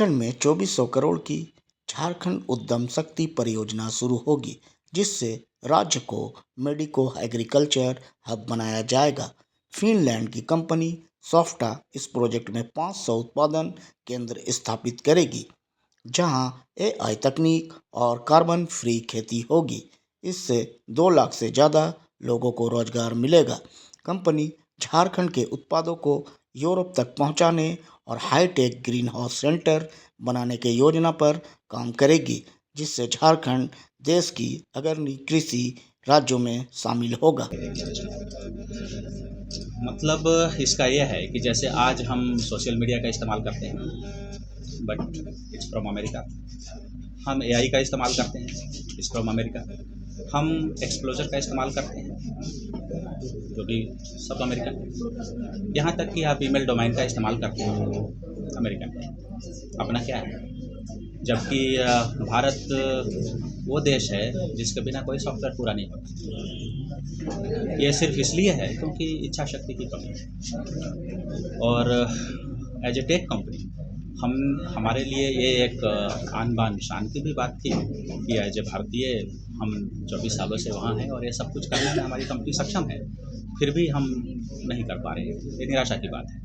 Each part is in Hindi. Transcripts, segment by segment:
झारखंड में 2400 करोड़ की झारखंड उद्यम शक्ति परियोजना शुरू होगी, जिससे राज्य को मेडिको एग्रीकल्चर हब बनाया जाएगा। फिनलैंड की कंपनी सॉफ्टा इस प्रोजेक्ट में 500 उत्पादन केंद्र स्थापित करेगी, जहां एआई तकनीक और कार्बन फ्री खेती होगी। इससे 2 लाख से ज़्यादा लोगों को रोजगार मिलेगा। कंपनी झारखंड के उत्पादों को यूरोप तक पहुंचाने और हाईटेक ग्रीन हाउस सेंटर बनाने की योजना पर काम करेगी, जिससे झारखंड देश की अग्रणी कृषि राज्यों में शामिल होगा। मतलब इसका यह है कि जैसे आज हम सोशल मीडिया का इस्तेमाल करते हैं, बट इट्स फ्रॉम अमेरिका। हम एआई का इस्तेमाल करते हैं, इट्स फ्रॉम अमेरिका। हम एक्सप्लोजर का इस्तेमाल करते हैं, जो कि सब अमेरिका। यहाँ तक कि आप ईमेल डोमेन का इस्तेमाल करते हैं, अमेरिका। अपना क्या है? जबकि भारत वो देश है जिसके बिना कोई सॉफ्टवेयर पूरा नहीं होता। ये सिर्फ इसलिए है क्योंकि इच्छा शक्ति की कमी है। और एज ए टेक कंपनी हमारे लिए ये एक आन बान शान की भी बात थी कि एज ए भारतीय हम 24 सालों से वहाँ हैं और ये सब कुछ करने में हमारी कंपनी सक्षम है, फिर भी हम नहीं कर पा रहे हैं। ये निराशा की बात है।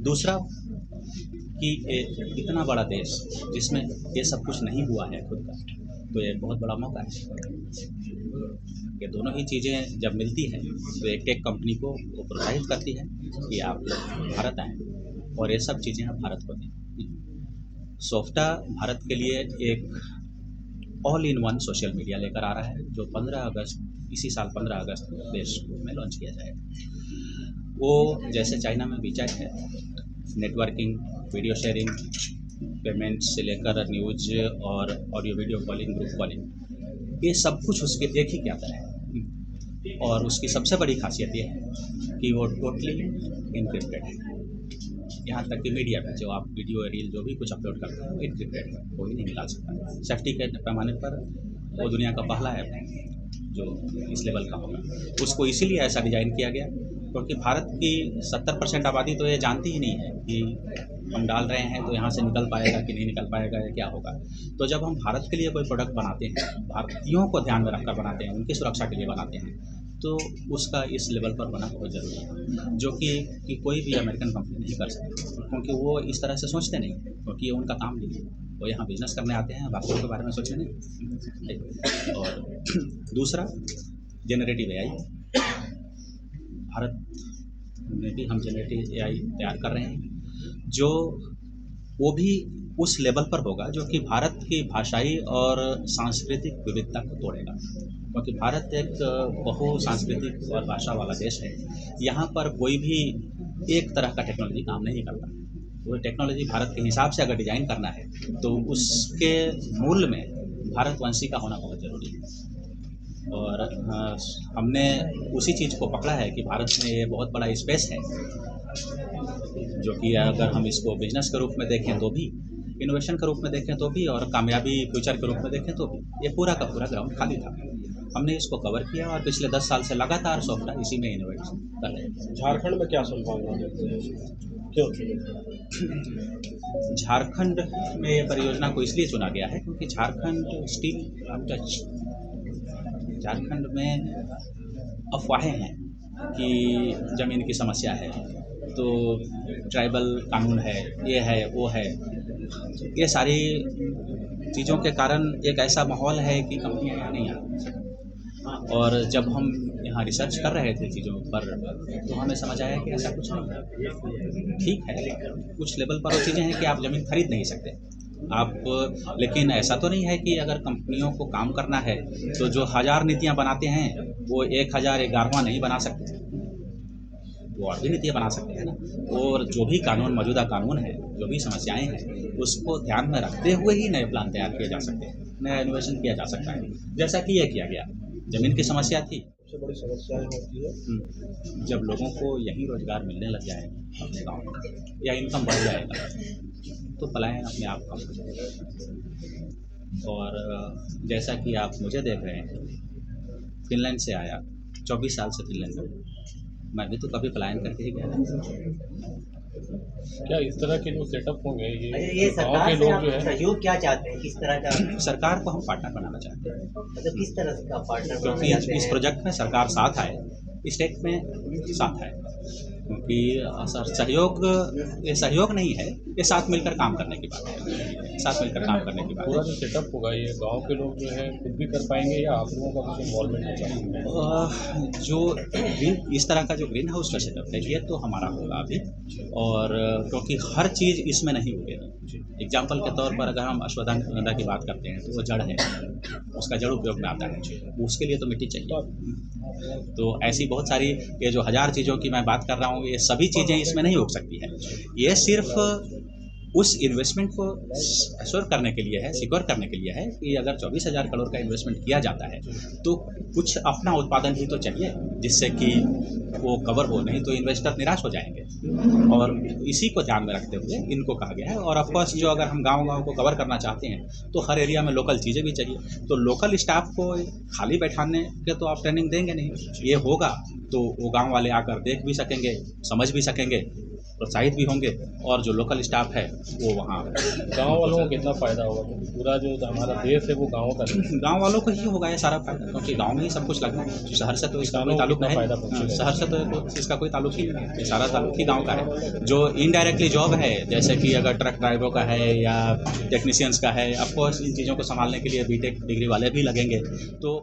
दूसरा कि इतना बड़ा देश जिसमें ये सब कुछ नहीं हुआ है खुद का, तो ये बहुत बड़ा मौका है। ये दोनों ही चीज़ें जब मिलती हैं तो एक टेक कंपनी को वो प्रोत्साहित करती है कि आप लोग भारत आएँ और ये सब चीज़ें आप भारत को दें। सॉफ्टा भारत के लिए एक all in one social media लेकर आ रहा है, जो 15 अगस्त इसी साल 15 अगस्त देश में लॉन्च किया जाएगा। वो जैसे चाइना में वीचैट है, नेटवर्किंग, वीडियो शेयरिंग, पेमेंट से लेकर न्यूज और audio video calling, group calling, ये सब कुछ उसके एक ही के अंदर है। और उसकी सबसे बड़ी खासियत ये है कि वो टोटली इनक्रिप्टेड है। यहाँ तक कि मीडिया में जो आप वीडियो रील जो भी कुछ अपलोड करते हैं वो इनक्रिप्टेड है, कोई नहीं निकाल सकता। सेफ्टी के पैमाने पर वो दुनिया का पहला ऐप है जो इस लेवल का होगा। उसको इसीलिए ऐसा डिज़ाइन किया गया क्योंकि भारत की 70% आबादी तो ये जानती ही नहीं है कि हम डाल रहे हैं तो यहाँ से निकल पाएगा कि नहीं निकल पाएगा या क्या होगा। तो जब हम भारत के लिए कोई प्रोडक्ट बनाते हैं, भारतीयों को ध्यान में रखकर बनाते हैं, उनकी सुरक्षा के लिए बनाते हैं, तो उसका इस लेवल पर बना बहुत ज़रूरी है, जो कि कोई भी अमेरिकन कंपनी नहीं कर सकती, क्योंकि वो इस तरह से सोचते नहीं, क्योंकि ये उनका काम नहीं है। वो यहाँ बिजनेस करने आते हैं, बाकियों के बारे में सोचने नहीं। और दूसरा जेनरेटिव एआई, भारत में भी हम जेनरेटिव एआई तैयार कर रहे हैं, जो वो भी उस लेवल पर होगा जो कि भारत की भाषाई और सांस्कृतिक विविधता को तोड़ेगा, क्योंकि भारत एक बहु सांस्कृतिक और भाषा वाला देश है। यहाँ पर कोई भी एक तरह का टेक्नोलॉजी काम नहीं करता। वो टेक्नोलॉजी भारत के हिसाब से अगर डिज़ाइन करना है तो उसके मूल में भारतवंशी का होना बहुत ज़रूरी है। और हमने उसी चीज़ को पकड़ा है कि भारत में ये बहुत बड़ा स्पेस है, जो कि अगर हम इसको बिजनेस के रूप में देखें तो भी, इनोवेशन के रूप में देखें तो भी, और कामयाबी फ्यूचर के रूप में देखें तो भी, ये पूरा का पूरा ग्राउंड खाली था। हमने इसको कवर किया और पिछले 10 साल से लगातार सॉफ्टवेयर इसी में इनोवेशन कर रहे हैं। झारखंड में क्या संभावना देखते हैं, क्यों झारखंड में ये परियोजना को इसलिए चुना गया है क्योंकि झारखंड स्टिल अनटच। झारखंड में अफवाहें हैं कि ज़मीन की समस्या है, तो ट्राइबल कानून है, ये है, वो है। ये सारी चीज़ों के कारण एक ऐसा माहौल है कि कंपनियाँ यहाँ नहीं आ सकती। और जब हम यहाँ रिसर्च कर रहे थे चीज़ों पर, तो हमें समझ आया कि ऐसा कुछ नहीं है। ठीक है, कुछ लेवल पर वो चीज़ें हैं कि आप ज़मीन खरीद नहीं सकते आप, लेकिन ऐसा तो नहीं है कि अगर कंपनियों को काम करना है तो जो 1000 नीतियाँ बनाते हैं वो 1011वां नहीं बना सकते, वो और भी नीतियाँ बना सकते हैं ना। और जो भी कानून, मौजूदा कानून है, जो भी समस्याएं हैं, उसको ध्यान में रखते हुए ही नए प्लान तैयार किए जा सकते हैं, नया इनोवेशन किया जा सकता है, जैसा कि ये किया गया। ज़मीन की समस्या थी, सबसे बड़ी समस्याएं होती है जब लोगों को यहीं रोजगार मिलने लग जाएगा अपने गाँव में, या इनकम बढ़ जाएगा, तो पलायन अपने आप कम हो जाएगा। और जैसा कि आप मुझे देख रहे हैं, फिनलैंड से आया, 24 साल से फिनलैंड में, मैं भी तो कभी पलायन करके ही गया था। क्या इस तरह के जो सेटअप होंगे अच्छा, ये ये गाँव सरकार के से लोग आप जो है सहयोग क्या चाहते हैं, किस तरह का, सरकार को हम पार्टनर बनाना चाहते हैं, मतलब किस तरह का पार्टनर बनाना क्योंकि चाहते इस हैं? प्रोजेक्ट में सरकार साथ आए, इस टेक में साथ आए, क्योंकि सहयोग, ये सहयोग नहीं है, ये साथ मिलकर काम करने की बात है, साथ मिलकर काम करने की बात पूरा है। जो सेटअप होगा ये गांव के लोग जो है खुद भी कर पाएंगे या आप लोगों का कुछ इन्वॉल्वमेंट होगा? जो ग्रीन, इस तरह का जो ग्रीन हाउस का सेटअप है ये तो हमारा होगा अभी, और क्योंकि हर चीज़ इसमें नहीं उगेगी। एग्जाम्पल के तौर पर अगर हम अश्वगंधा की बात करते हैं तो वो जड़ है, उसका जड़ उपयोग में आता है, उसके लिए तो मिट्टी चाहिए। तो ऐसी बहुत सारी, ये जो 1000 चीज़ों की मैं बात कर रहा हूँ, ये सभी चीज़ें इसमें नहीं उग सकती हैं। ये सिर्फ उस इन्वेस्टमेंट को एश्योर करने के लिए है, सिक्योर करने के लिए है कि अगर 24,000 करोड़ का इन्वेस्टमेंट किया जाता है तो कुछ अपना उत्पादन भी तो चाहिए जिससे कि वो कवर हो, नहीं तो इन्वेस्टर निराश हो जाएंगे। और इसी को ध्यान में रखते हुए इनको कहा गया है। और ऑफकोर्स जो अगर हम गाँव-गाँव को कवर करना चाहते हैं तो हर एरिया में लोकल चीज़ें भी चाहिए। तो लोकल स्टाफ को खाली बैठाने के तो आप ट्रेनिंग देंगे नहीं, ये होगा तो वो गाँव वाले आकर देख भी सकेंगे, समझ भी सकेंगे, प्रोत्साहित भी होंगे, और जो लोकल स्टाफ है वो वहाँ गांव वालों को कितना फ़ायदा होगा? क्योंकि पूरा जो हमारा देश है वो गाँव का है। गाँव वालों को ही होगा ये सारा फायदा, क्योंकि गाँव में ही सब कुछ लगना है। शहर से तो इसका कोई ताल्लुक नहीं फायदा है, पहुंचेगा। शहर से तो इसका कोई ताल्लुक ही नहीं है, ये सारा ताल्लुक ही गाँव का है। जो इनडायरेक्टली जॉब है, जैसे कि अगर ट्रक ड्राइवरों का है या टेक्नीशियंस का है, ऑफकोर्स इन चीज़ों को संभालने के लिए बीटेक डिग्री वाले भी लगेंगे। तो